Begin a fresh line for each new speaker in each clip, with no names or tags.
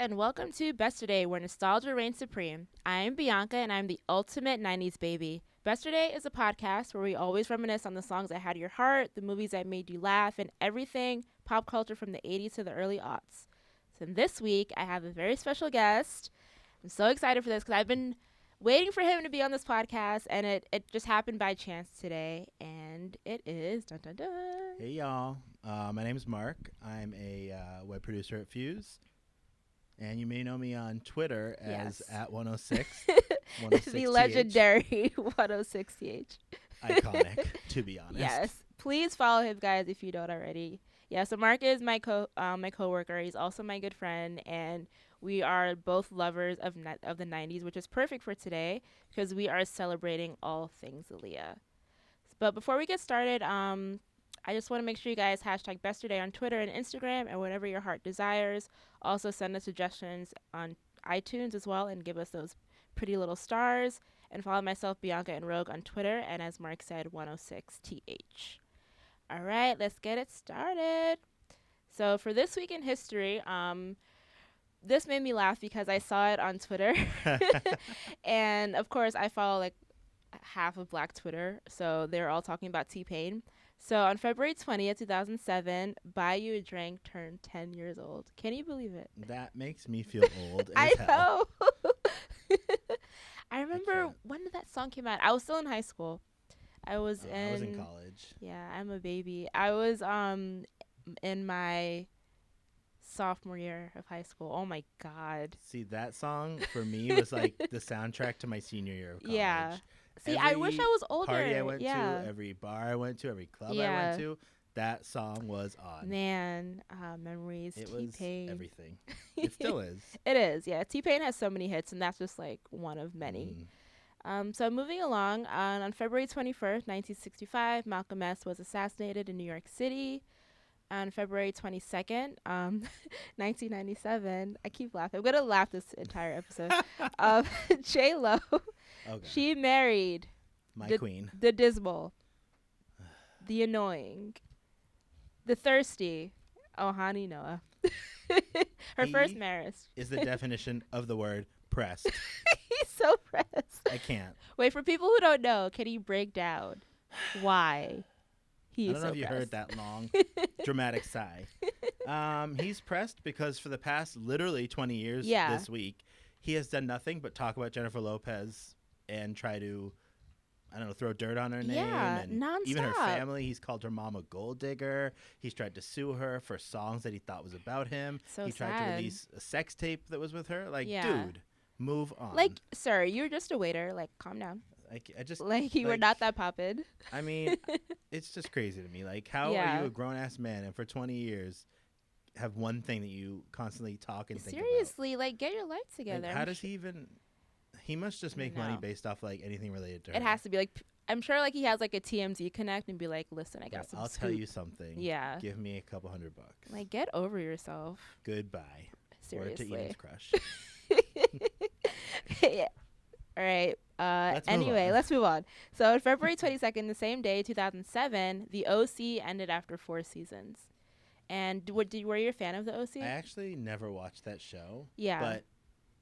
and welcome to Besterday, where nostalgia reigns supreme. I'm Bianca, and I'm the ultimate 90s baby. Besterday is a podcast where we always reminisce on the songs that had your heart, the movies that made you laugh, and everything pop culture from the 80s to the early aughts. So this week, I have a very special guest. I'm so excited for this because I've been waiting for him to be on this podcast, and it just happened by chance today, and it is dun dun dun.
Hey y'all, my name is Mark. I'm a web producer at Fuse, and you may know me on Twitter as at 106.
The legendary 106th.
Iconic, to be honest.
Yes, please follow him, guys, if you don't already. Yeah, so Mark is my coworker. He's also my good friend, and we are both lovers of the 90s, which is perfect for today because we are celebrating all things Aaliyah. But before we get started, I just want to make sure you guys hashtag Besterday on Twitter and Instagram and whatever your heart desires. Also send us suggestions on iTunes as well and give us those pretty little stars. And follow myself, Bianca and Rogue, on Twitter, and as Mark said, 106th. All right, let's get it started. So for this week in history, this made me laugh because I saw it on Twitter. And, of course, I follow, like, half of Black Twitter, so they're all talking about T-Pain. So on February 20th, 2007, Buy You a Drink turned 10 years old. Can you believe it?
That makes me feel old as
I
hell.
know. I remember when did that song came out? I was still in high school. I was in
college.
Yeah, I'm a baby. I was in my sophomore year of high school. Oh my God.
See, that song for me was like the soundtrack to my senior year of college.
Yeah. See, I wish I was older.
Party I went to, every bar I went to, every club I went to, that song was on.
Man, memories.
It
T-Pain.
was everything. It still is.
It is, yeah. T-Pain has so many hits, and that's just like one of many. So moving along, on February 21st, 1965, Malcolm X was assassinated in New York City. On February 22nd, 1997, I keep laughing. I'm going to laugh this entire episode. J-Lo, she married
my queen.
The dismal, the annoying, the thirsty, Ohani Noah. Her first marriage.
Is the definition of the word pressed.
He's so pressed.
I can't.
Wait, for people who don't know, can you break down why he is so pressed?
I don't know if you heard that long dramatic sigh. He's pressed because for the past literally 20 years this week, he has done nothing but talk about Jennifer Lopez and try to, I don't know, throw dirt on her name. And
nonstop.
Even her family. He's called her mom a gold digger. He's tried to sue her for songs that he thought was about him.
So
he tried to release a sex tape that was with her. Like, dude, move on.
Like, sir, you're just a waiter. Like, calm down.
I just
like you were not that poppin'.
I mean, it's just crazy to me. Like, how are you a grown ass man and for 20 years have one thing that you constantly talk and think about?
Seriously, like, get your life together.
Like, how does he even? He must just make money based off like anything related to her.
It has to be like, I'm sure like he has like a TMZ connect and be like, listen, I got some.
I'll tell you something.
Yeah.
Give me a couple $100.
Like, get over yourself.
Goodbye.
Seriously.
Word to Eden's crush.
Yeah. All right. Anyway, let's move on. So on February 22nd, the same day, 2007, the OC ended after 4 seasons. And were you a fan of the OC?
I actually never watched that show.
Yeah.
But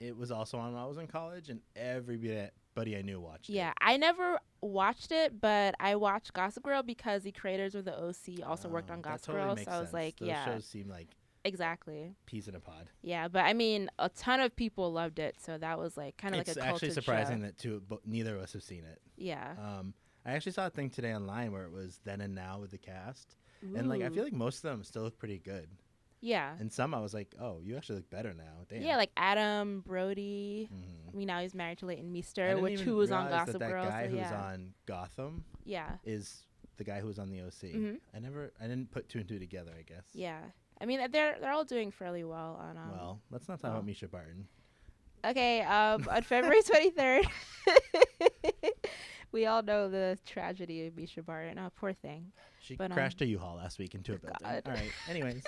it was also on when I was in college, and everybody I knew watched it.
Yeah, I never watched it, but I watched Gossip Girl because the creators of the OC also worked on Gossip Girl. So I was like,
Those shows seem like
exactly
peas in a pod.
Yeah, but I mean, a ton of people loved it, so that was like kind of like a culture show.
It's actually surprising that neither of us have seen it.
Yeah.
I actually saw a thing today online where it was then and now with the cast, and like I feel like most of them still look pretty good.
Yeah.
And some I was like, oh, you actually look better now. Damn.
Yeah, like Adam Brody. I mean, now he's married to Leighton Meester, who was on Gossip Girl.
That guy who's on Gotham.
Yeah.
Is the guy who was on the OC. I didn't put 2 and 2 together, I guess.
Yeah. I mean, they're all doing fairly well on.
Well, let's not talk about Misha Barton.
Okay. On February 23rd, we all know the tragedy of Misha Barton. Oh, poor thing.
She crashed a U-Haul last week into a building.
God.
All right. Anyways.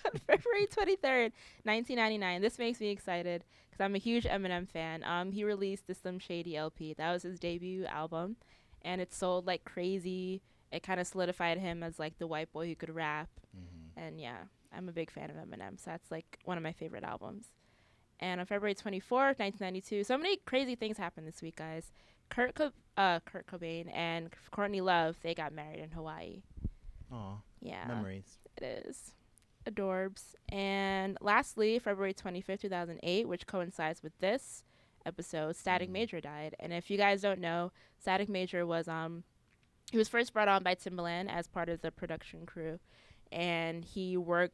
On February 23rd, 1999. This makes me excited because I'm a huge Eminem fan. He released the Slim Shady LP. That was his debut album, and it sold like crazy. It kind of solidified him as like the white boy who could rap. And yeah, I'm a big fan of Eminem, so that's like one of my favorite albums. And on February 24th, 1992, so many crazy things happened this week, guys. Kurt Cobain and Courtney Love, they got married in Hawaii.
Aw,
yeah,
memories.
It is. Adorbs. And lastly, February 25th, 2008, which coincides with this episode, Static Major died. And if you guys don't know, Static Major was he was first brought on by Timbaland as part of the production crew, and he wrote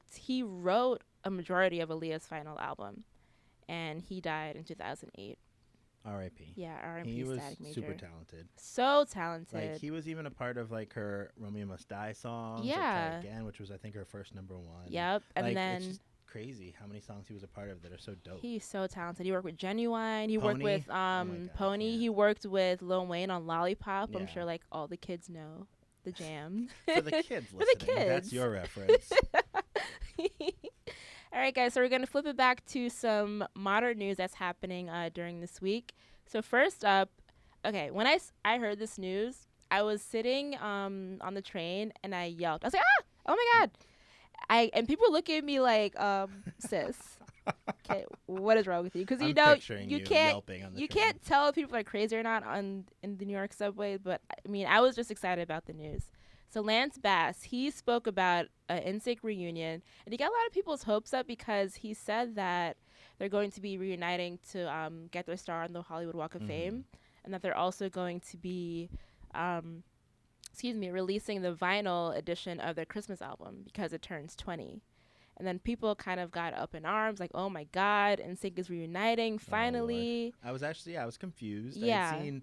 a majority of Aaliyah's final album, and he died in 2008.
R.I.P.
Yeah, R.I.P.
He was
Static Major.
super talented.
So talented.
Like, he was even a part of like her "Romeo Must Die" song.
Yeah.
Try Again, which was I think her first #1.
Yep. And
like,
then
it's just crazy how many songs he was a part of that are so dope.
He's so talented. He worked with Genuine. He
Pony?
worked with
God,
Pony.
yeah.
He worked with Lil Wayne on Lollipop. I'm
Yeah.
sure like all the kids know the jam.
For the kids
For
listening,
the kids.
that's your reference.
All right, guys. So we're gonna flip it back to some modern news that's happening during this week. So first up, okay, when I heard this news, I was sitting on the train and I yelped. I was like, ah! Oh my God! And people look at me like, sis. Okay, what is wrong with you? Because you know you can't tell if people are crazy or not in the New York subway. But I mean, I was just excited about the news. So Lance Bass, he spoke about an NSYNC reunion, and he got a lot of people's hopes up because he said that they're going to be reuniting to get their star on the Hollywood Walk of Fame, and that they're also going to be, releasing the vinyl edition of their Christmas album because it turns 20. And then people kind of got up in arms, like, "Oh my God, NSYNC is reuniting finally!"
I was confused.
Yeah.
I'd seen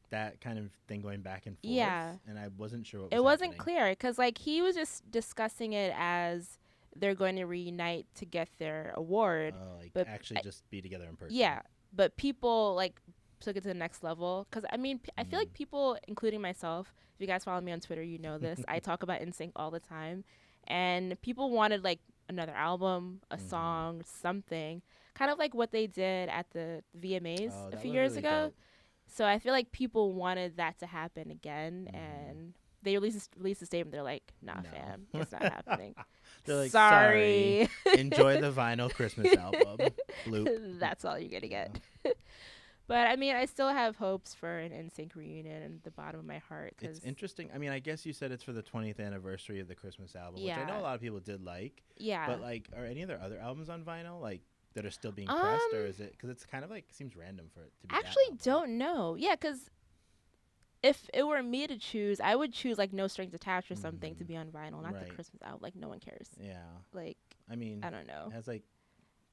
that kind of thing going back and forth.
Yeah.
And I wasn't sure what was
It wasn't
happening.
clear because, like, he was just discussing it as they're going to reunite to get their award.
But actually just be together in person.
Yeah, but people like took it to the next level because I mean I feel like people, including myself, if you guys follow me on Twitter, you know this. I talk about NSYNC all the time, and people wanted like another album, a song, something, kind of like what they did at the VMAs a few years ago.
Dope.
So I feel like people wanted that to happen again, and they released a statement. They're like, "Nah, fam, it's not happening."
They're like,
sorry.
Enjoy the vinyl Christmas album. Bloop.
That's all you're gonna get. But I mean, I still have hopes for an NSYNC reunion in the bottom of my heart.
It's interesting. I mean, I guess you said it's for the 20th anniversary of the Christmas album, which I know a lot of people did like.
Yeah.
But like, are any of their other albums on vinyl like that are still being pressed, or is it because it's kind of like seems random for it to be?
Actually, don't know. Yeah, because if it were me to choose, I would choose like No Strings Attached or something to be on vinyl, not the Christmas album. Like no one cares.
Yeah.
Like
I mean,
I don't know.
It has like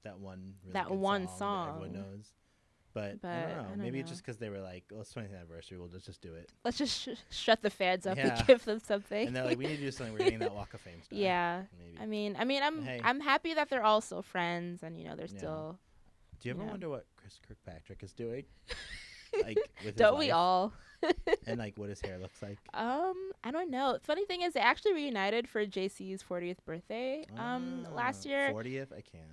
that one
song
that everyone knows. But I don't know. Maybe it's just because they were like, well, it's 20th anniversary. We'll just do it.
Let's just shut the fans up and give them something.
And they're like, we need to do something. We're getting that Walk of Fame stuff.
Yeah.
Maybe.
I mean, I'm happy that they're all still friends and they're still.
Do you ever wonder what Chris Kirkpatrick is doing? Like with
don't
his
we
life?
all?
And like what his hair looks like.
I don't know. Funny thing is, they actually reunited for JC's 40th birthday last year.
40th? I can't.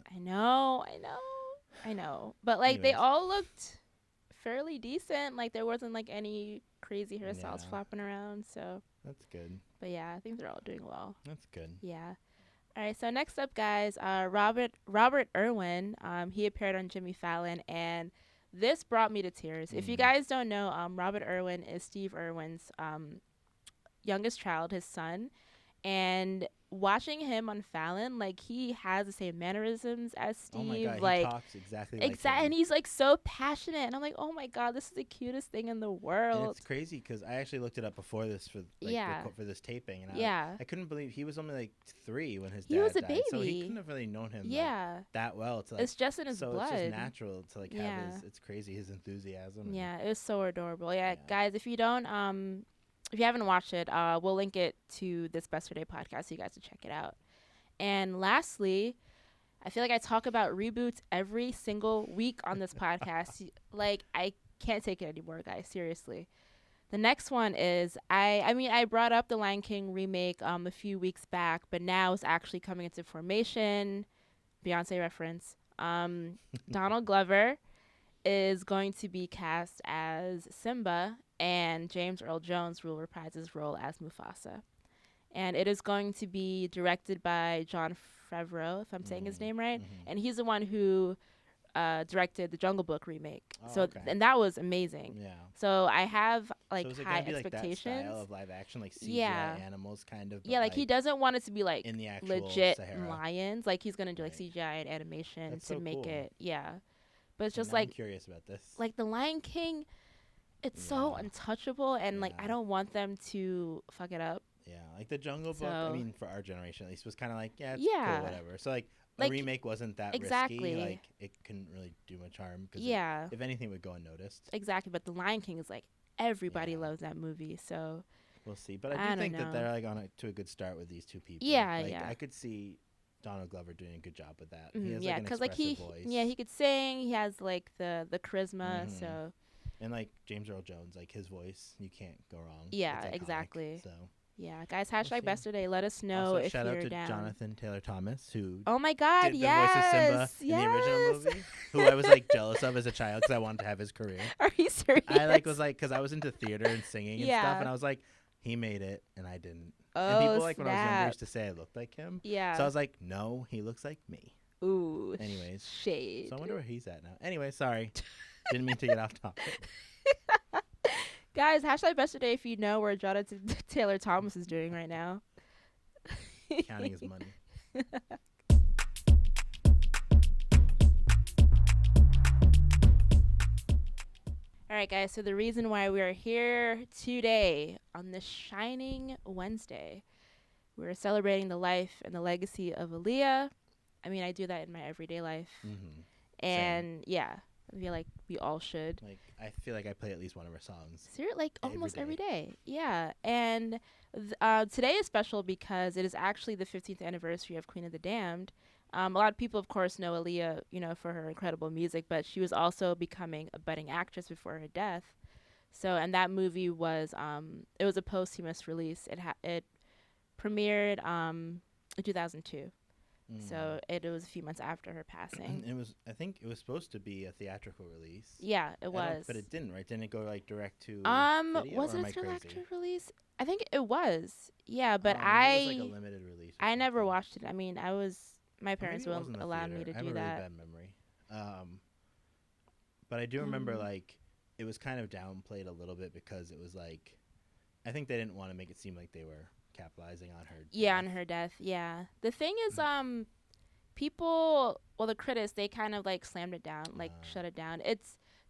I know. But like they all looked fairly decent. Like there wasn't like any crazy hairstyles flopping around. So
that's good.
But yeah, I think they're all doing well.
That's good.
Yeah. All right. So next up, guys, Robert Irwin. He appeared on Jimmy Fallon, and this brought me to tears. If you guys don't know, Robert Irwin is Steve Irwin's youngest child, his son. And watching him on Fallon, like he has the same mannerisms as Steve.
Oh my God,
like,
he talks exactly like him.
And he's like so passionate, and I'm like, oh my God, this is the cutest thing in the world.
And it's crazy because I actually looked it up before this for for this taping, and I couldn't believe he was only like 3 when his dad
was a
died.
baby,
so he couldn't have really known him like, that well. To, like,
it's just in his blood.
So it's just natural to like have his. It's crazy his enthusiasm.
Yeah, it was so adorable. Yeah, guys, if you don't if you haven't watched it, we'll link it to this Besterday podcast so you guys can check it out. And lastly, I feel like I talk about reboots every single week on this podcast. Like, I can't take it anymore, guys. Seriously. The next one is, I brought up the Lion King remake a few weeks back, but now it's actually coming into formation. Beyonce reference. Donald Glover is going to be cast as Simba, and James Earl Jones will reprise his role as Mufasa. And it is going to be directed by Jon Favreau, if I'm saying his name right. And he's the one who directed the Jungle Book remake.
Oh, okay.
And that was amazing.
Yeah.
So I have like
so is it
high
gonna be
expectations.
Like that style of live action, like CGI
Yeah.
animals, kind of.
Yeah, like he doesn't want it to be like
in the actual
legit
Sahara.
lions. Like he's gonna do like
Right.
CGI and animation
That's
to
so
make
cool.
it. Yeah, but it's
And
just
now
like
I'm curious about this.
like the Lion King. It's so
Yeah.
untouchable, and like I
Yeah.
don't want them to fuck it up.
Yeah, like the Jungle Book. I
So-
mean, for our generation at least, was kind of like, yeah, it's
Yeah.
cool, whatever. So like a
Like,
remake wasn't that
exactly.
risky. Like it couldn't really do much harm. Cause
Yeah,
if anything, it would go unnoticed.
exactly. But the Lion King is like everybody
Yeah.
loves that movie. So
We'll see. But
I
I do
don't
think
know.
that they're like to a good start with these two people.
Yeah,
like,
yeah.
I could see Donald Glover doing a good job with that.
Mhm,
He has
yeah,
like an
because like
expressive voice.
he could sing. He has like the charisma.
Mhm.
So
And like James Earl Jones, like his voice, you can't go wrong.
Yeah,
It's iconic,
exactly.
So
yeah, guys.
We'll
Hashtag
see.
Besterday. Let us know
also,
if
shout
you're
out to
down.
Jonathan Taylor Thomas, who
Oh my God!
did
Yes.
the voice of Simba in the original movie, who I was like jealous of as a child because I wanted to have his career.
Are you serious?
I like was like because I was into theater and singing and
Yeah.
stuff, and I was like, he made it and I didn't.
Oh,
and people like when I was younger
snap.
used to say I looked like him.
Yeah.
So I was like, no, he looks like me.
Ooh.
Anyways,
Shade.
so I wonder where he's at now. Anyway, sorry, didn't mean to get off topic.
Guys, hashtag Besterday if you know where Jonathan Taylor Thomas is doing right now.
Counting his money.
All right, guys. So the reason why we are here today on this shining Wednesday, we're celebrating the life and the legacy of Aaliyah. I mean, I do that in my everyday life,
Mm-hmm.
and yeah, I feel like we all should.
Like I feel like I play at least one of her songs.
Like
Every
almost
day.
every day. Yeah. And today is special because it is actually the 15th anniversary of Queen of the Damned. A lot of people, of course, know Aaliyah, for her incredible music, but she was also becoming a budding actress before her death. So, and that movie was, it was a posthumous release. It premiered in 2002. So it was a few months after her passing.
I think it was supposed to be a theatrical release.
Yeah, it was.
But it didn't, right? Didn't it go like direct to video,
was
or
it
am
a
I crazy?
theatrical release? I think it was. Yeah, but
Maybe it was like a limited release. or
I never
something.
watched it. I mean, my
Or
parents
maybe it
wouldn't
was in the
allow me
theater.
to
I
do
have a
that.
really bad memory. But I do remember like it was kind of downplayed a little bit because it was like I think they didn't want to make it seem like they were capitalizing on her.
Yeah,
death.
on her death. Yeah. The thing is, the critics, they kind of like slammed it down, like shut it down.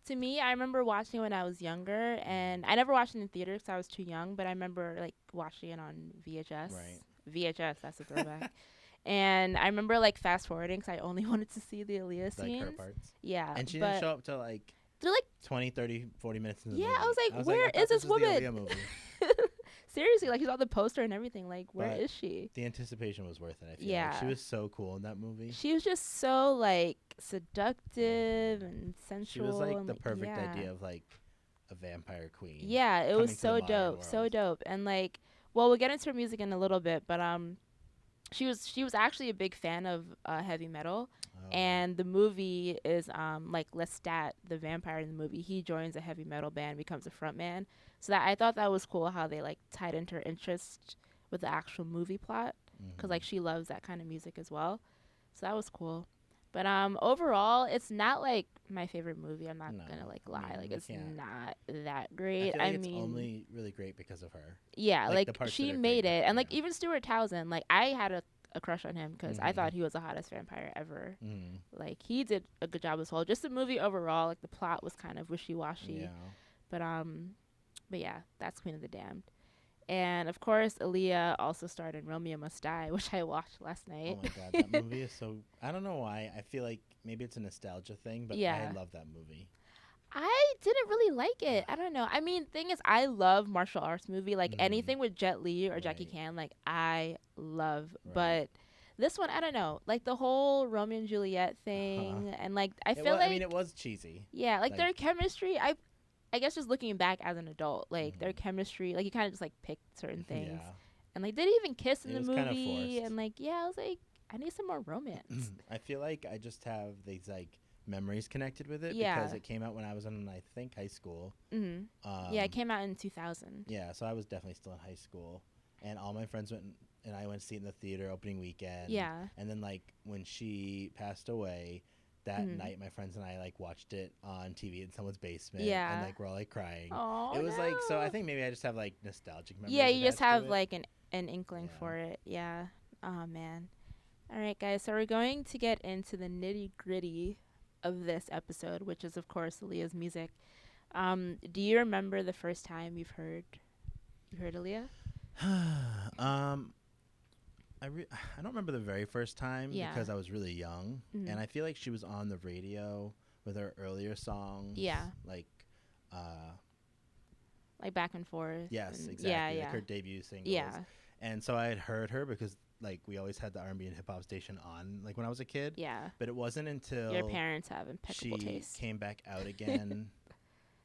To me, I remember watching it when I was younger, and I never watched it in theater because I was too young, but I remember like watching it on VHS.
Right.
VHS, that's a throwback. And I remember like fast forwarding because I only wanted to see the Aaliyah
Like
scenes.
her parts.
Yeah.
And she didn't show up till like
they're like
20, 30, 40 minutes in the
Yeah,
movie.
I was like,
I
where
thought
is this
was the
woman?
Aaliyah movie.
seriously, like she's on the poster and everything. Like, where is
But
she?
The anticipation was worth it. I feel
Yeah.
like she was so cool in that movie.
She was just so like seductive and sensual.
She was like
and,
the perfect
yeah.
idea of like a vampire queen.
Yeah, it
coming
was
to the
so
modern
dope, so
world.
dope. And like, well, we'll get into her music in a little bit, but she was actually a big fan of heavy metal.
Oh.
And the movie is like Lestat, the vampire in the movie. He joins a heavy metal band, becomes a frontman. So that I thought that was cool how they like tied into her interest with the actual movie plot, because like she loves that kind of music as well. So that was cool. But overall, it's not like my favorite movie. I'm not gonna like lie. Like it's not that great.
I
mean,
it's only really great because of her.
Yeah,
Like, the
like
parts
she
that are
made
great,
it, and like
yeah.
even Stuart Townsend. Like I had a crush on him because I thought he was the hottest vampire ever. Like he did a good job as well. Just the movie overall, like the plot was kind of wishy-washy.
Yeah.
But yeah, that's Queen of the Damned. And of course, Aaliyah also starred in Romeo Must Die, which I watched last night.
Oh my god, that movie is so. I don't know why. I feel like maybe it's a nostalgia thing, but
Yeah.
I love that movie.
I didn't really like it. I don't know. I mean, thing is, I love martial arts movie. Like anything with Jet Li or Jackie
Right.
Chan, like I love.
Right.
But this one, I don't know. Like the whole Romeo and Juliet thing, and like I feel like
I mean, it was cheesy.
yeah, like their
like-
chemistry. I guess just looking back as an adult, like their chemistry, like you kind of just like pick certain things,
Yeah.
and like they didn't even kiss in
It
the
was kinda
movie,
forced.
and like yeah, I was like, I need some more romance.
I feel like I just have these like memories connected with it
Yeah.
because it came out when I was in I think high school.
Yeah, it came out in 2000.
Yeah, so I was definitely still in high school, and all my friends went and I went to see it in the theater opening weekend.
Yeah.
And then like when she passed away, that night my friends and I like watched it on TV in someone's basement.
Yeah.
And like we're all like crying.
Oh,
it was like, so I think maybe I just have like nostalgic memories.
Yeah, you just have
it.
like an inkling for it. Yeah. Oh man. All right, guys. So we're going to get into the nitty gritty of this episode, which is of course Aaliyah's music. Do you remember the first time you heard Aaliyah?
I don't remember the very first time because I was really young, and I feel like she was on the radio with her earlier songs.
Yeah,
like
Back and Forth.
Yes,
and
exactly. Like her debut singles.
Yeah,
and so I had heard her because like we always had the R&B and hip hop station on like when I was a kid.
Yeah,
but it wasn't until
your parents have impeccable taste.
She came back out again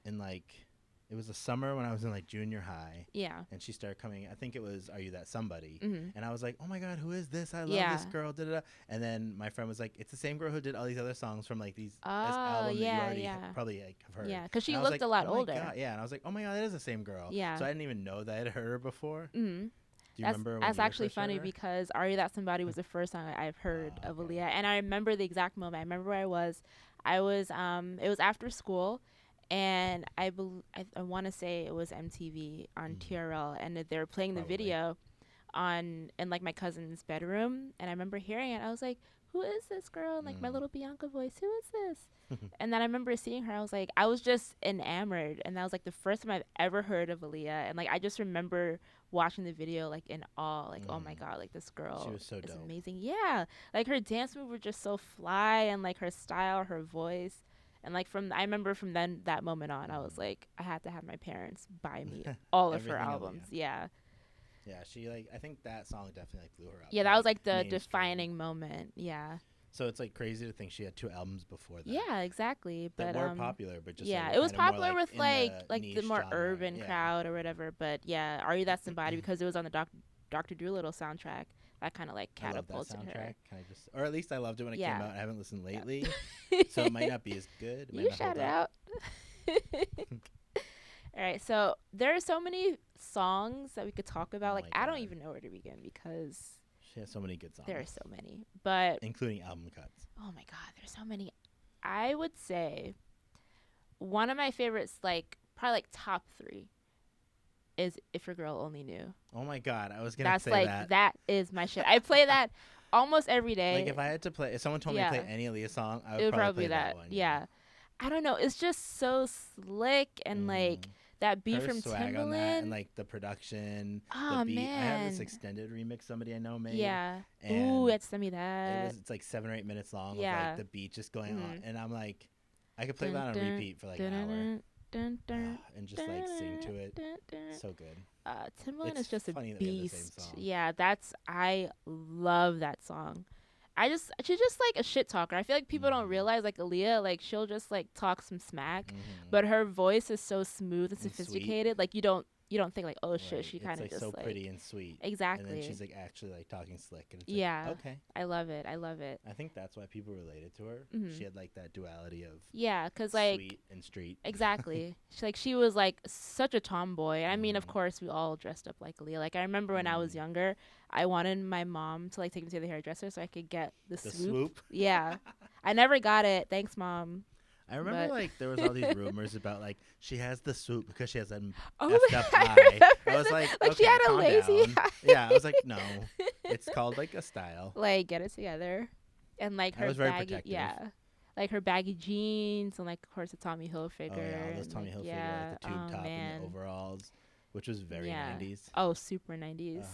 in like. It was the summer when I was in like junior high.
Yeah.
And she started coming. I think it was Are You That Somebody?
Mm-hmm.
And I was like, oh my God, who is this? I love this girl. Da-da-da. And then my friend was like, it's the same girl who did all these other songs from like these this album that you already probably like have heard.
Yeah, because she
looked
like, a lot older.
God. Yeah, and I was like, oh my God, that is the same girl.
Yeah.
So I didn't even know that I had heard her before.
Mm-hmm.
Do you remember?
That's actually funny because Are You That Somebody was the first song I've heard of Aaliyah, and I remember the exact moment. I remember where I was. It was after school. And I want to say it was MTV on TRL, and they were playing the video in like my cousin's bedroom, and I remember hearing it. I was like, "Who is this girl?" And like my little Bianca voice, "Who is this?" And then I remember seeing her. I was like, I was just enamored, and that was like the first time I've ever heard of Aaliyah, and like I just remember watching the video like in awe, like oh my God, like this girl
she was so
is
dope.
amazing. Yeah, like her dance moves were just so fly, and like her style, her voice. And like I remember from that moment on, I was like, I had to have my parents buy me all of her albums. Yeah.
Yeah, she like I think that song definitely like blew her up.
Yeah, that was like the defining moment. Yeah.
So it's like crazy to think she had 2 albums before that.
Yeah, exactly. But
that were popular, but just
yeah,
like,
it was popular
more,
with like the more
genre.
urban crowd or whatever. But yeah, Are You That Somebody because it was on the Dr. Dolittle soundtrack. That kind of like catapulted her.
Or at least I loved it when it came out. I haven't listened lately, so it might not be as good.
You shout it out. All right, so there are so many songs that we could talk about. Like I don't even know where to begin because
she has so many good songs.
There are so many, but
including album cuts.
Oh my God, there's so many. I would say one of my favorites, like probably like top 3. Is If Your Girl Only Knew.
Oh my God, I was gonna say
that.
That's like
that is my shit. I play that almost every day.
Like if I had to play, if someone told me to play any Aaliyah song, I would,
it would
probably
be
play that one.
Yeah. I don't know. It's just so slick and like that beat
her
from
swag
Timbaland
on that and like the production.
Oh
the beat.
man,
I have this extended remix somebody I know made.
Yeah.
And
ooh, it's send me that.
It's like 7 or 8 minutes long.
Yeah.
With like the beat just going on, and I'm like, I could play that on repeat for like an hour. And just like sing to it. So good.
Timbaland is just a beast. Yeah, I love that song. She's just like a shit talker. I feel like people don't realize like Aaliyah, like she'll just like talk some smack, but her voice is so smooth and sophisticated. Sweet. Like you don't think like, oh shit, she kind of
like
just
so
like
pretty and sweet.
Exactly.
And then she's like actually like talking slick. And it's
like,
okay.
I love it. I
think that's why people related to her. She had like that duality of
because like
sweet and street.
Exactly. she was like such a tomboy. I mean, of course, we all dressed up like Aaliyah. Like I remember when I was younger, I wanted my mom to like take me to the hairdresser so I could get the swoop. Yeah. I never got it. Thanks, Mom.
I remember like there was all these rumors about like she has the swoop because she has an
effed
up eye. I was like okay,
she had a lazy eye.
Yeah, I was like, no, it's called like a style.
Like get it together, and like her baggy, like her baggy jeans and like of course the Tommy Hilfiger.
Oh yeah, those Tommy Hilfiger, like the tube top and the overalls, which was very 90s.
Oh, super 90s.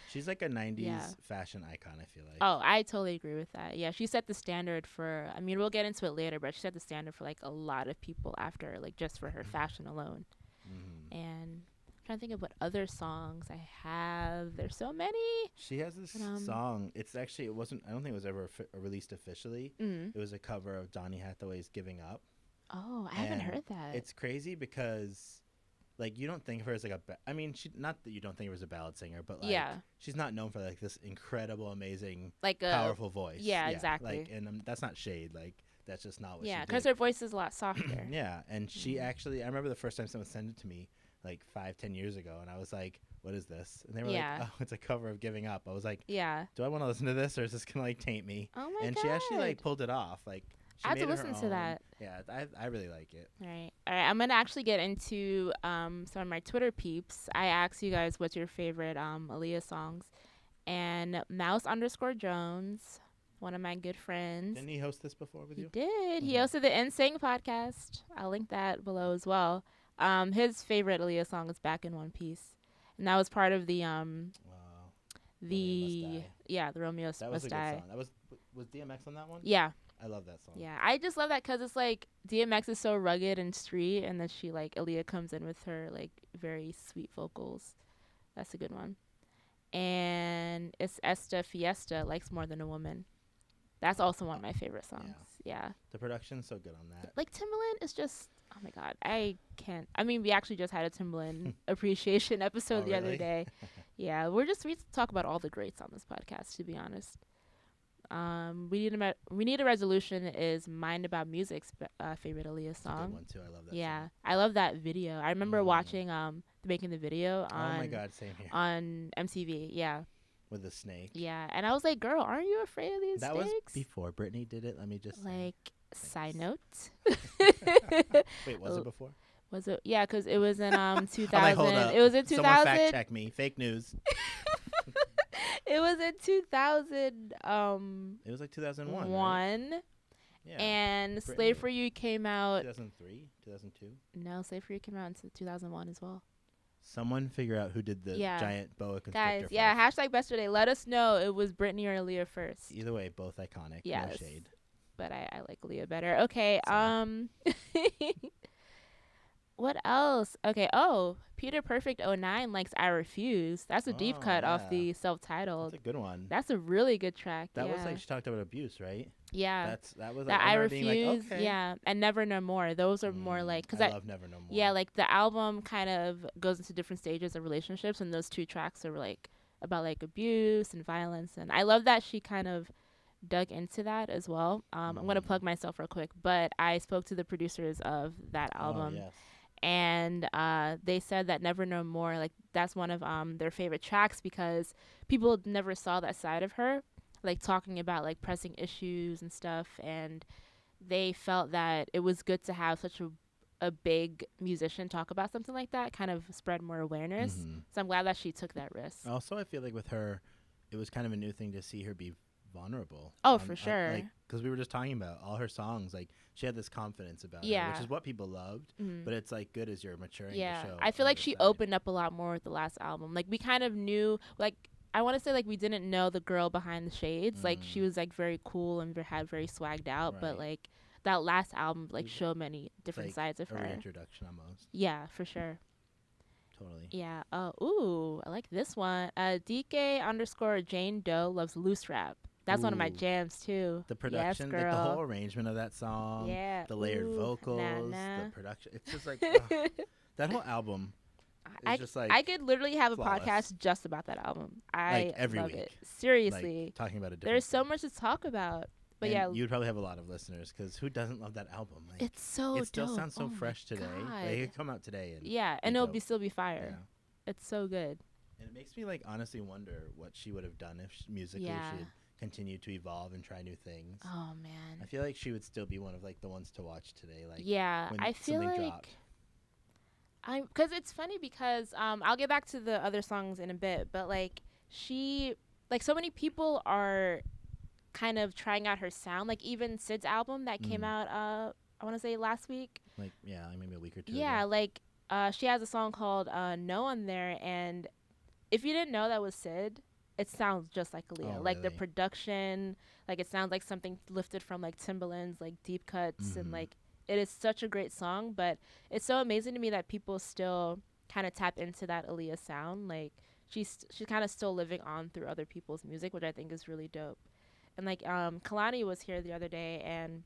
She's like a 90s fashion icon, I feel like.
Oh, I totally agree with that. Yeah, she set the standard for, I mean, we'll get into it later, but she set the standard for like a lot of people after, like just for her fashion alone. And I'm trying to think of what other songs I have. There's so many.
She has this song. It's actually, I don't think it was ever released officially. It was a cover of Donny Hathaway's Giving Up.
Oh, I haven't heard that.
It's crazy because like you don't think of her as like I mean, not that you don't think of her as a ballad singer, but like she's not known for like this incredible, amazing, like powerful voice.
Yeah, exactly.
Like, and that's not shade. Like that's just not what.
Yeah, because her voice is a lot softer.
Yeah, and she actually, I remember the first time someone sent it to me, like 5-10 years ago, and I was like, what is this? And they were like, oh, it's a cover of Giving Up. I was like, do I want to listen to this, or is this gonna like taint me?
Oh my god!
And she actually like pulled it off. Like, she
I have
made
to listen to that.
Yeah, I really like it.
All right. I'm gonna actually get into some of my Twitter peeps. I asked you guys what's your favorite Aaliyah songs, and Mouse_Jones, one of my good friends.
Didn't he host this before with you?
He did. He hosted the Insane podcast. I'll link that below as well. His favorite Aaliyah song is Back in One Piece, and that was part of the the Romeo Must Die.
That was a good song. That was DMX on that one?
Yeah.
I love that song.
Yeah, I just love that because it's like DMX is so rugged and street, and then Aaliyah comes in with her like very sweet vocals. That's a good one. And it's Esta Fiesta, Likes More Than a Woman. That's also one of my favorite songs. Yeah.
The production's so good on that.
Like Timbaland is just, oh my god, I can't. I mean, we actually just had a Timbaland appreciation episode the other day. Yeah, we talk about all the greats on this podcast, to be honest. We need a resolution is Mind About Music's favorite Aaliyah song.
That's a good one too. I love that.
Yeah, song. I love that video. I remember watching making the video on.
Oh my god, same here.
On MTV, yeah.
With the snake.
Yeah, and I was like, girl, aren't you afraid of these snakes? That was
before Britney did it. Let me just
side note.
Wait, was it before?
Was it? Yeah, because it was in 2000.
Hold up.
It was in 2000.
Someone fact check me. Fake news.
It was in 2000.
It was like 2001. Right?
Yeah. And Britney. Slave for You came out
2003, 2002.
No, Slave for You came out in 2001 as well.
Someone figure out who did the giant boa constrictor.
Guys, first. #Besterday. Let us know it was Britney or Aaliyah first.
Either way, both iconic.
Yes.
No shade.
But I like Aaliyah better. Okay. What else? Okay. Oh, Peter Perfect 09 likes I Refuse. That's a deep cut off the self-titled.
That's a good one.
That's a really good track.
That was like she talked about abuse, right?
Yeah.
That was
like
that
I Refuse.
Like, okay.
Yeah, and Never No More. Those are more like
I love Never No More.
Yeah, like the album kind of goes into different stages of relationships, and those two tracks are like about like abuse and violence, and I love that she kind of dug into that as well. I'm gonna plug myself real quick, but I spoke to the producers of that album.
Yes.
And they said that Never No More, like that's one of their favorite tracks because people never saw that side of her, like talking about like pressing issues and stuff, and they felt that it was good to have such a big musician talk about something like that, kind of spread more awareness. So I'm glad that she took that risk.
Also, I feel like with her, it was kind of a new thing to see her be vulnerable.
Oh, for sure.
Like, because we were just talking about all her songs, like she had this confidence about her, which is what people loved. But it's like good as you're maturing.
Yeah,
to show
I feel like she opened up a lot more with the last album. Like we kind of knew, like I want to say, like we didn't know the girl behind the shades. Like she was like very cool and had very swagged out, but like that last album like showed many different sides of her.
Reintroduction almost.
Yeah, for sure.
Totally.
Yeah. Ooh, I like this one. DK_Jane Doe loves loose rap. That's one of my jams too.
The production,
yes,
like the whole arrangement of that song, the layered vocals, the production. It's just like that whole album. Just like
I could literally have
flawless.
A podcast just about that album.
Like every
love
week.
It. Seriously,
like talking about it.
There's so much to talk about. But
and you'd probably have a lot of listeners because who doesn't love that album? Like,
it's so
It still
dope.
sounds so fresh today. Like, it could come out today. And
and it'll still be fire. Yeah. It's so good.
And it makes me like honestly wonder what she would have done if musically she'd continue to evolve and try new things.
Oh man.
I feel like she would still be one of like the ones to watch today. Like when
I feel like
dropped.
because it's funny because I'll get back to the other songs in a bit, but like she like so many people are kind of trying out her sound, like even Sid's album that came out I want to say last week,
like maybe a week or two
ago. Like she has a song called No on there, and if you didn't know that was Sid, it sounds just like Aaliyah. Like the production, like it sounds like something lifted from like Timbaland's like deep cuts, and like it is such a great song. But it's so amazing to me that people still kind of tap into that Aaliyah sound. Like she's kind of still living on through other people's music, which I think is really dope. And like Kalani was here the other day, and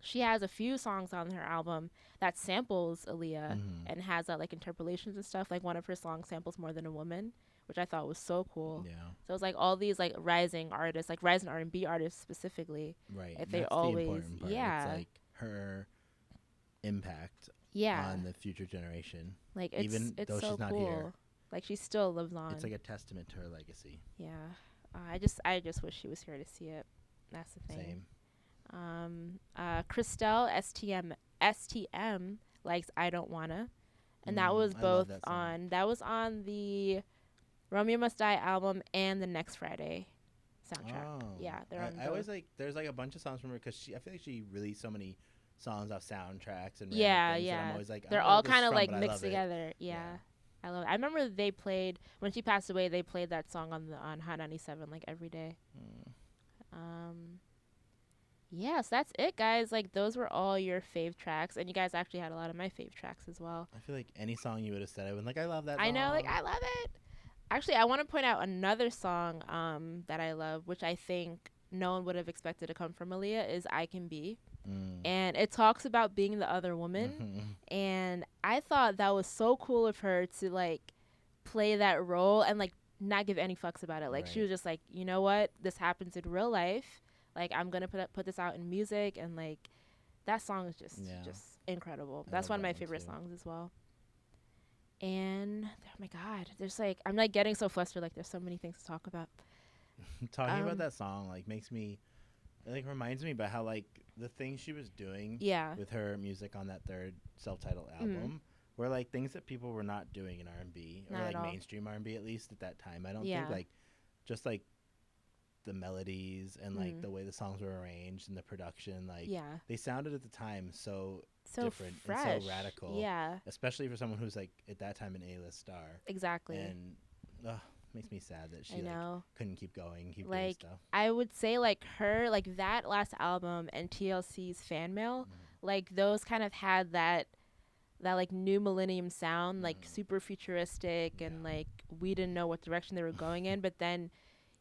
she has a few songs on her album that samples Aaliyah and has that like interpolations and stuff. Like one of her songs samples More Than a Woman, which I thought was so cool. Yeah. So it's like all these like rising artists, like rising R&B artists specifically.
Right.
They always,
the important part. It's like her impact on the future generation.
Like it's
even though
so
she's not
cool.
here.
Like she still lives on.
It's like a testament to her legacy.
Yeah. I just wish she was here to see it. That's the thing. Same. Crissle STM likes I Don't Wanna. And that was both that was on the Romeo Must Die album and the Next Friday soundtrack. Oh. Yeah, they're on. I
always like. There's like a bunch of songs from her because I feel like she released so many songs off soundtracks and
yeah.
I'm always like,
they're all kind of like mixed together. Yeah. I love it. I remember they played when she passed away. They played that song on Hot 97 like every day. Yeah, so that's it, guys. Like those were all your fave tracks, and you guys actually had a lot of my fave tracks as well.
I feel like any song you would have said, I would like. I love that song.
I know, like I love it. Actually, I want to point out another song that I love, which I think no one would have expected to come from Aaliyah, is I Can Be. And it talks about being the other woman. And I thought that was so cool of her to, like, play that role and, like, not give any fucks about it. Like, she was just like, you know what? This happens in real life. Like, I'm going to put this out in music. And, like, that song is just incredible. That's one of my favorite songs as well. And oh my God, there's like I'm like getting so flustered. Like there's so many things to talk about.
Talking about that song like makes me, like reminds me about how like the things she was doing with her music on that third self-titled album were like things that people were not doing in R&B or like mainstream R&B at least at that time. I don't think like just like the melodies and like the way the songs were arranged and the production like they sounded at the time so different fresh. And so radical, especially for someone who's like at that time an A-list star.
Exactly.
And makes me sad that she like, couldn't keep going, keep doing stuff.
I would say like her, like that last album and TLC's Fan Mail, like those kind of had that like new millennium sound, like super futuristic and like we didn't know what direction they were going in, but then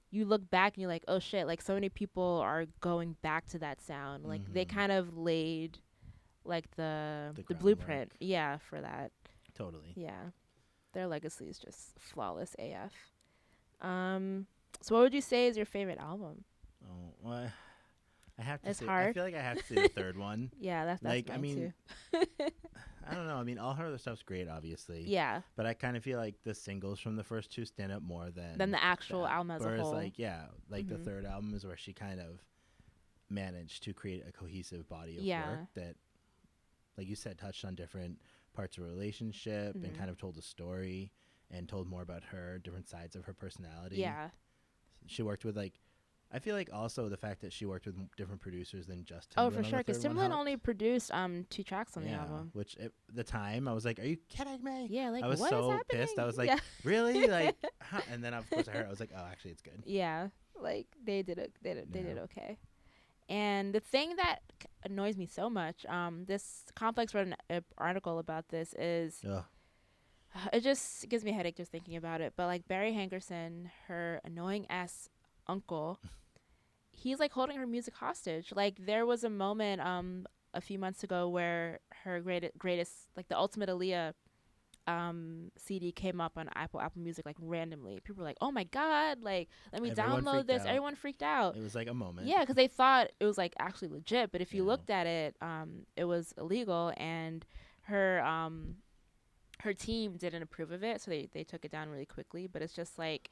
you look back and you're like, oh shit, like so many people are going back to that sound. Like they kind of laid like the blueprint for that.
Totally.
Yeah, their legacy is just flawless AF. So what would you say is your favorite album?
Oh, well, I have to
it's
say
hard.
I feel like I have to say the third one.
Yeah, that's
like
mine
I mean
too.
I don't know, I mean all her other stuff's great obviously, but I kind of feel like the singles from the first two stand up more than
the actual album as a whole.
Whereas like the third album is where she kind of managed to create a cohesive body of work that, like you said, touched on different parts of a relationship and kind of told a story and told more about her, different sides of her personality.
Yeah.
She worked with like, I feel like also the fact that she worked with different producers than just Timbaland.
Oh, for sure, because Timbaland only produced 2 tracks on the album.
Which at the time I was like, are you kidding me?
Yeah, like
I was
what
so
is happening?
pissed. I was like, really? Like, huh? And then of course I heard, I was like, oh, actually it's good.
Yeah, like they did it. They did okay. And the thing that annoys me so much, this Complex wrote an article about this is, it just gives me a headache just thinking about it. But like Barry Hankerson, her annoying ass uncle, he's like holding her music hostage. Like there was a moment a few months ago where her greatest like the Ultimate Aaliyah CD came up on Apple Music like randomly. People were like, "Oh my god, like let me download this." Everyone freaked out.
It was like a moment.
Yeah, because they thought it was like actually legit, but if you looked at it, it was illegal, and her team didn't approve of it, so they took it down really quickly. But it's just like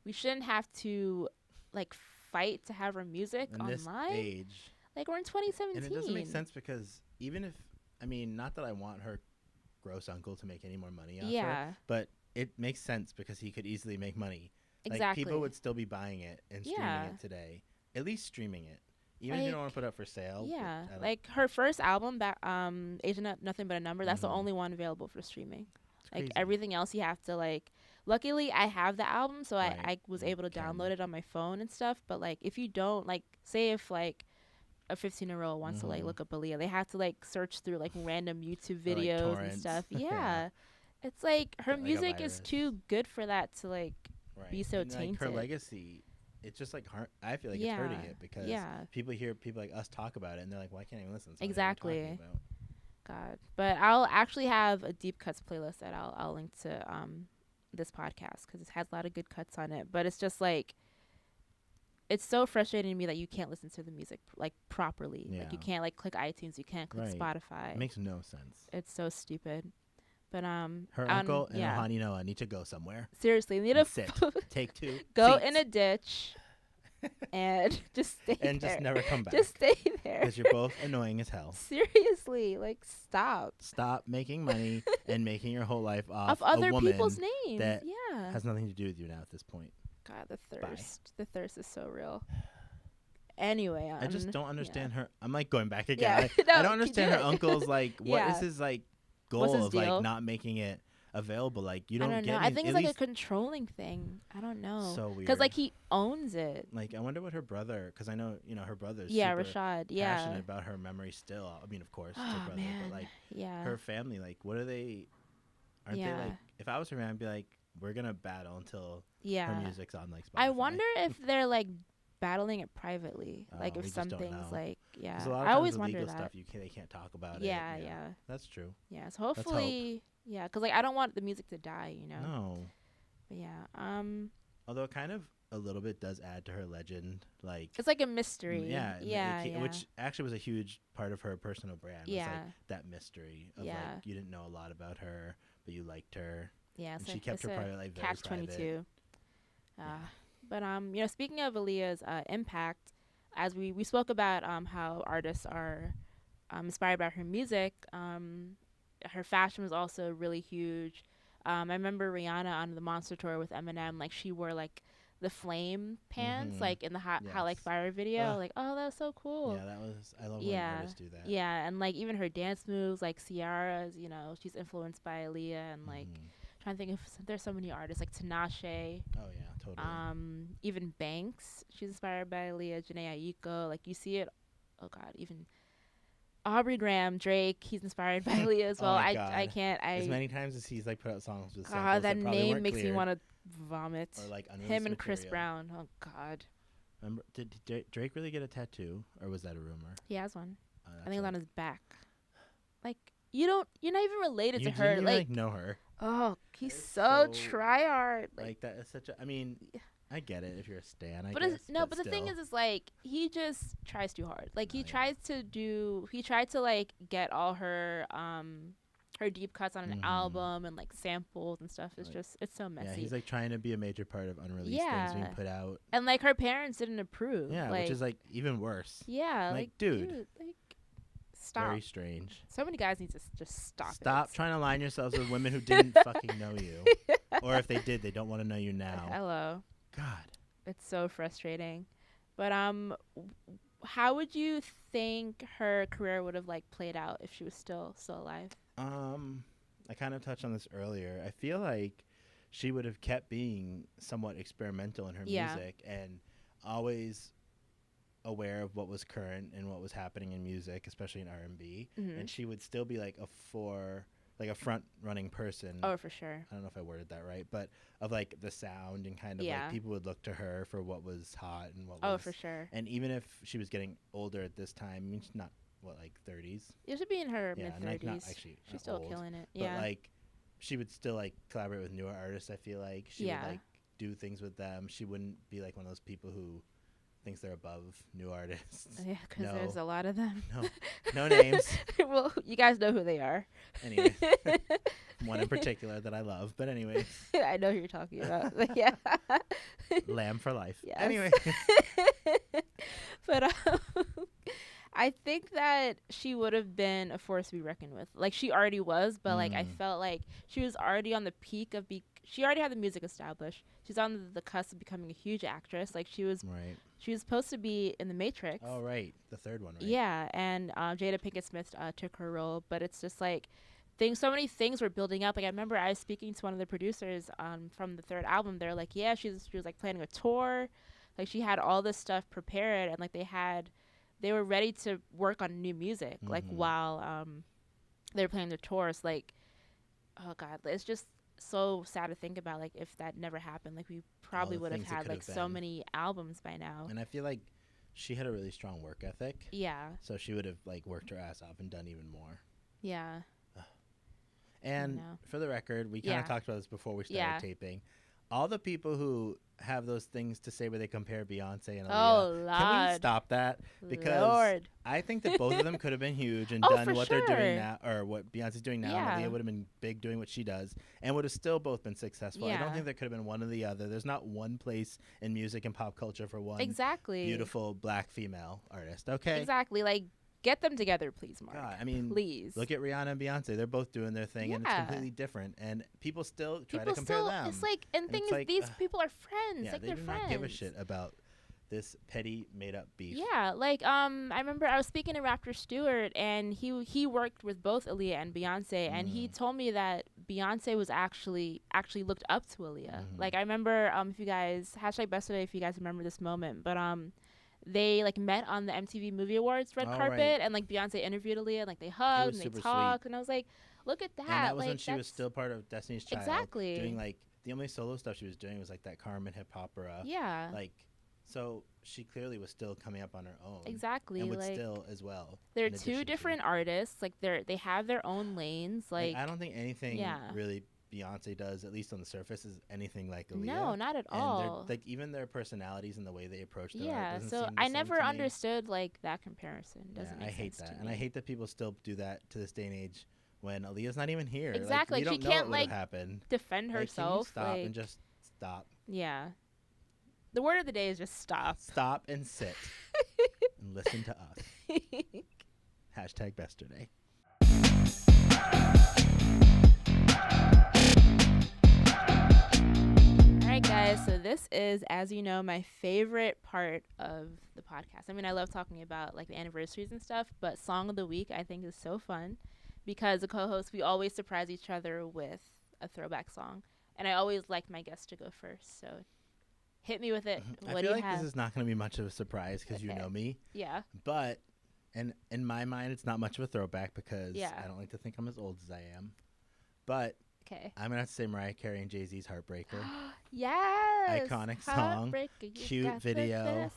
we shouldn't have to like fight to have our music
in
online.
This age,
like we're in 2017,
and it doesn't make sense because even if not that I want her gross uncle to make any more money off her, but it makes sense because he could easily make money.
Exactly.
Like people would still be buying it and streaming it today. At least streaming it. Even if you don't want to put it up for sale.
Yeah. Like her first album, Asian Nothing But a Number, that's the only one available for streaming.
It's
like
crazy.
Everything else you have to like, luckily I have the album, so I was able to download it on my phone and stuff. But like if you don't, like say if like a 15-year-old wants to like look up Aaliyah, they have to like search through like random YouTube videos and stuff. Yeah. It's like her music is too good for that to like be so tainted.
Like her legacy, it's just like I feel like it's hurting it because people hear people like us talk about it and they're like, well, I can't even listen to
exactly. God. But I'll actually have a deep cuts playlist that I'll link to this podcast because it has a lot of good cuts on it. But it's just like, it's so frustrating to me that you can't listen to the music like properly. Like you can't like click iTunes, you can't click Spotify.
It makes no sense.
It's so stupid. But
her uncle and Ohani Noah need to go somewhere.
Seriously, they need to
sit. Take 2
go
seats.
in a ditch and just stay
and
there.
Just never come back.
Just stay there.
Because you're both annoying as hell.
Seriously, like stop.
Stop making money and making your whole life off
of other
a woman
people's names.
That
yeah.
has nothing to do with you now at this point.
God, the thirst.
Bye.
The thirst is so real. Anyway,
I just don't understand her. I'm like going back again.
Yeah. No,
I don't understand her uncle's like. What is his like goal
his
of
deal?
like not making it available? Like you don't
I don't
get.
know. I think it's like a controlling thing. I don't know.
So weird.
Because like he owns it.
Like I wonder what her brother. Because I know her brother's.
Yeah,
super
Rashad. Yeah.
Passionate about her memory still. I mean, of course, it's her brother,
man.
but like
yeah.
her family. Like, what are they? Aren't they like? If I was her man, I'd be like, we're gonna battle until her music's on like Spotify.
I wonder if they're like battling it privately, like if something's like I always wonder that
stuff they can't talk about it.
Yeah.
That's true.
Yeah, so hopefully, because like I don't want the music to die,
No.
But yeah,
although it kind of a little bit does add to her legend, like
it's like a mystery.
Yeah. Which actually was a huge part of her personal brand. Yeah, was like that mystery of like you didn't know a lot about her, but you liked her.
Yeah,
and she kept her private life very
catch-22. But speaking of Aaliyah's impact, as we spoke about how artists are inspired by her music, her fashion was also really huge. I remember Rihanna on the Monster Tour with Eminem, like she wore like the flame pants, like in the Hot Like Fire video. Like, oh, that was so cool.
Yeah, that was. I love when artists do that.
Yeah, and like even her dance moves, like Ciara's, she's influenced by Aaliyah, and like trying to think if there's so many artists like Tinashe.
Oh yeah, totally.
Even Banks, she's inspired by Aaliyah. Janae Aiko, like you see it. Oh God, even Aubrey Graham, Drake, he's inspired by Aaliyah as well. I can't.
As many times as he's like put out songs with samples
that name makes me want to vomit.
Or like
him and
material.
Chris Brown. Oh God.
Remember, did Drake really get a tattoo, or was that a rumor?
He has one. I think it's on his back. Like you're not even related to her.
You didn't like know her.
Oh, he's so try-hard.
Like that is such a. I mean, I get it if you're a stan. I
but
guess.
But the thing is like he just tries too hard. Like he tried to like get all her her deep cuts on an album and like samples and stuff. It's just it's so messy.
Yeah, he's like trying to be a major part of unreleased things being put out.
And like her parents didn't approve.
Yeah,
like,
which is like even worse.
Yeah,
like dude,
like stop.
Very strange.
So many guys need to just stop.
Stop trying to align yourselves with women who didn't fucking know you, or if they did, they don't want to know you now.
Hello.
God,
it's so frustrating. But how would you think her career would have like played out if she was still alive?
I kind of touched on this earlier. I feel like she would have kept being somewhat experimental in her music and always aware of what was current and what was happening in music, especially in R&B. And she would still be like a front running person.
Oh, for sure.
I don't know if I worded that right, but of like the sound and kind of like people would look to her for what was hot and what was.
Oh, for sure.
And even if she was getting older at this time, I mean, she's not like 30s.
It should be in her mid 30s.
Not actually,
she's still
old,
killing it.
But like, she would still like collaborate with newer artists. I feel like she would like do things with them. She wouldn't be like one of those people who thinks they're above new artists.
Yeah, because there's a lot of them.
No names.
Well, you guys know who they are.
Anyway, one in particular that I love. But anyway,
I know who you're talking about. But yeah,
Lamb for life.
Yes.
Anyway,
but I think that she would have been a force to be reckoned with. Like she already was, but like I felt like she was already on the peak of she already had the music established. She's on the cusp of becoming a huge actress. Like she was supposed to be in The Matrix.
Oh right, the third one, right?
Yeah, and Jada Pinkett Smith took her role, but it's just like so many things were building up. Like I remember I was speaking to one of the producers from the third album. They're like, yeah, she was like planning a tour. Like she had all this stuff prepared, and like they were ready to work on new music, like while they were planning their tours. Like, oh God, it's just so sad to think about. Like, if that never happened, like we probably would have had like so many albums by now.
And I feel like she had a really strong work ethic.
Yeah.
So she would have like worked her ass off and done even more.
Yeah.
And for the record, we kind of talked about this before we started taping. all the people who have those things to say where they compare Beyonce and Aaliyah.
Oh, Lord.
Can we stop that? Because
Lord.
I think that both of them could have been huge and
Oh,
done
for
what
sure.
they're doing now, or what Beyonce's doing now.
Yeah.
And Aaliyah would have been big doing what she does, and would have still both been successful. I don't think there could have been one or the other. There's not one place in music and pop culture for one beautiful black female artist. Okay.
Exactly. Like, get them together, please, Mark.
God, I mean,
please.
Look at Rihanna and Beyonce. They're both doing their thing, and it's completely different. And people still try to compare them.
It's like, and thing is, these people are friends.
Yeah,
like,
they
they're
do
friends.
not give a shit about this petty, made-up beef.
Yeah, like I remember I was speaking to Raptor Stewart, and he worked with both Aaliyah and Beyonce, and he told me that Beyonce was actually looked up to Aaliyah. Like, I remember if you guys #Besterday, if you guys remember this moment, but they like met on the MTV Movie Awards red carpet, and like Beyonce interviewed Aaliyah, and like they hugged and they talked, and I was like, look at that.
And that was
like,
when she was still part of Destiny's Child.
Exactly.
Doing like the only solo stuff she was doing was like that Carmen hip opera.
Yeah.
Like, so she clearly was still coming up on her own.
Exactly.
And would
like,
still as well.
They're two different artists. Like they have their own lanes. Like
I don't think anything really Beyonce does, at least on the surface, is anything like Aaliyah.
No, not at all.
Like even their personalities and the way they approach their
art
doesn't
so
seem the
I
same
never
to me.
understood like that comparison. Doesn't make
I hate
sense
that,
to
and
me.
I hate that people still do that to this day and age when Aaliyah's not even here.
Exactly,
like, we
she
don't
can't
know what
like
happened.
defend herself.
Can you stop and just stop?
Yeah. The word of the day is just stop.
Stop and sit and listen to us. #Besterday.
Alright guys, so this is, as you know, my favorite part of the podcast. I mean, I love talking about like the anniversaries and stuff, but Song of the Week I think is so fun because the co-hosts, we always surprise each other with a throwback song. And I always like my guests to go first, so hit me with it.
I feel like this is not going to be much of a surprise because you know me.
Yeah.
But and in my mind, it's not much of a throwback because I don't like to think I'm as old as I am. But I'm going to have to say Mariah Carey and Jay-Z's Heartbreaker.
Yes.
Iconic song. Cute video.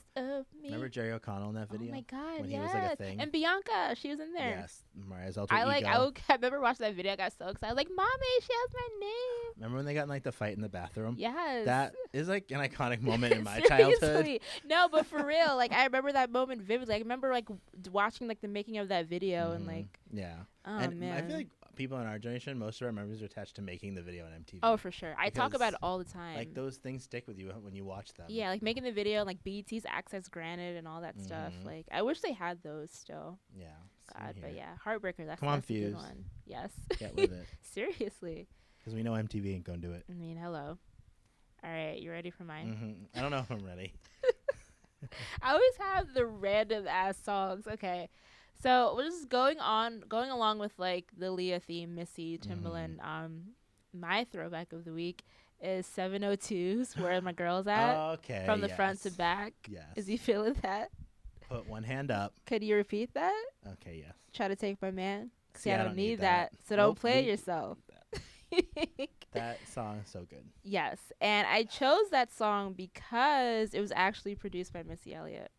Remember Jerry O'Connell in that video?
Oh my God,
when he was like a thing?
And Bianca, she was in there.
Yes. Mariah's alter ego.
I remember watching that video. I got so excited. I was like, Mommy, she has my name.
Remember when they got in like the fight in the bathroom?
Yes.
That is like an iconic moment in my childhood.
No, but for real, like I remember that moment vividly. I remember like watching like the making of that video and like.
Yeah.
Oh
and
man.
I feel like people in our generation, most of our memories are attached to making the video on MTV.
Oh, for sure. I talk about it all the time.
Like those things stick with you when you watch them.
Yeah, like making the video, like BET's Access Granted and all that stuff. Like I wish they had those still.
Yeah.
God, but yeah, Heartbreaker. That's
a
good one. Yes.
Get with it.
Seriously.
Because we know MTV ain't gonna do it.
I mean, hello. All right, you ready for mine?
I don't know if I'm ready.
I always have the random ass songs. Okay. So we're just going along with like the Aaliyah theme, Missy, Timbaland. My throwback of the week is 702's Where Are My Girls At?
Okay.
From the front to back.
Yes.
Is you feeling that?
Put one hand up.
Could you repeat that?
Okay, yes.
Try to take my man. See,
I
don't need that. So don't play yourself.
That song is so good.
Yes. And I chose that song because it was actually produced by Missy Elliott.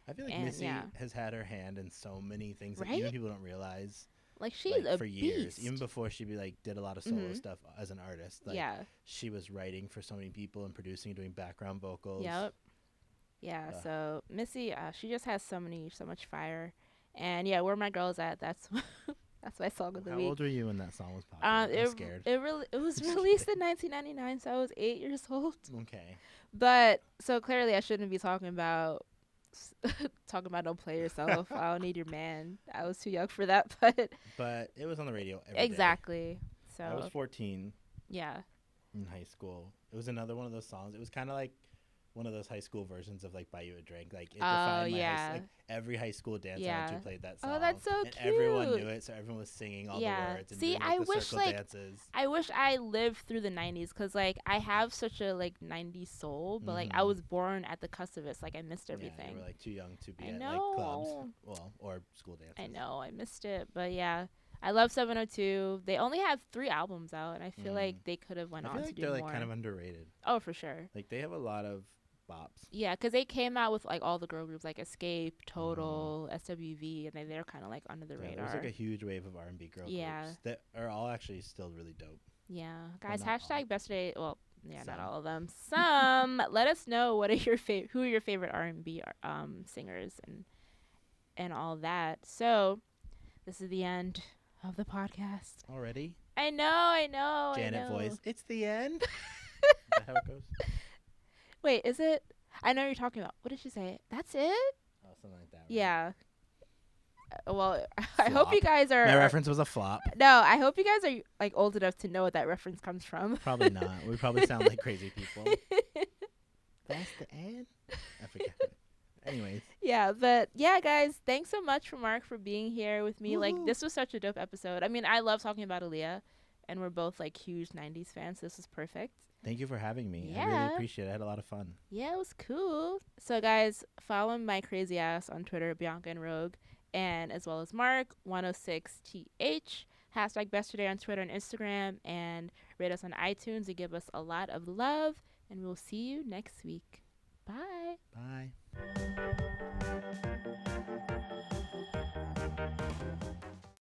I feel like Missy has had her hand in so many things that even people don't realize.
Like she's a
for years,
beast.
Even before she did a lot of solo stuff as an artist. Like, she was writing for so many people and producing and doing background vocals.
Yep. Yeah. So Missy, she just has so much fire. And yeah, Where My Girls At? That's my song of the week.
How old were you when that song was popular? I'm scared.
It was released in 1999, so I was 8 years old.
Okay.
But so clearly, I shouldn't be talking about don't play yourself. I don't need your man. I was too young for that,
but it was on the radio every
day. So
I was 14.
Yeah.
In high school, it was another one of those songs. It was kind of like one of those high school versions of like Buy You a Drink. Like it defined my like every high school dance I went to played that song.
Oh, that's so cute.
And everyone knew it, so everyone was singing all the words. And doing,
I
the
wish
dances.
I wish I lived through the 90s because like I have such a like 90s soul, but like I was born at the cusp of it, so like I missed everything.
Yeah, you were like too young to be at like clubs, or school dances.
I know, I missed it, but yeah. I love 702. They only have 3 albums out, and I feel like they could have went on to do more.
They're like kind of underrated.
Oh, for sure.
Like they have a lot of bops.
Yeah, because they came out with like all the girl groups like Escape, Total, SWV, and they're kind of like under the radar.
There's like a huge wave of R&B girl groups that are all actually still really dope.
Yeah, guys. #Besterday. Well, Yeah,
So.
not all of them. Some. Let us know what are your who are your favorite R&B singers and all that. So, this is the end of the podcast.
Already?
I know.
Janet voice. It's the end. Is that how it goes?
Wait, is it? I know you're talking about. What did she say? That's it?
Oh, something like that. Right?
Yeah. Well, I hope you guys are.
My reference was a flop.
No, I hope you guys are like old enough to know what that reference comes from.
Probably not. We probably sound like crazy people. That's the end? I forget. Anyways.
Yeah, but yeah, guys, thanks so much for Mark for being here with me.
Woo-hoo.
Like, this was such a dope episode. I mean, I love talking about Aaliyah, and we're both like huge 90s fans. This was perfect.
Thank you for having me.
Yeah.
I really appreciate it. I had a lot of fun.
Yeah, it was cool. So, guys, follow my crazy ass on Twitter, Bianca and Rogue, and as well as Mark, 106TH, hashtag Besterday on Twitter and Instagram, and rate us on iTunes and give us a lot of love. And we'll see you next week. Bye.
Bye.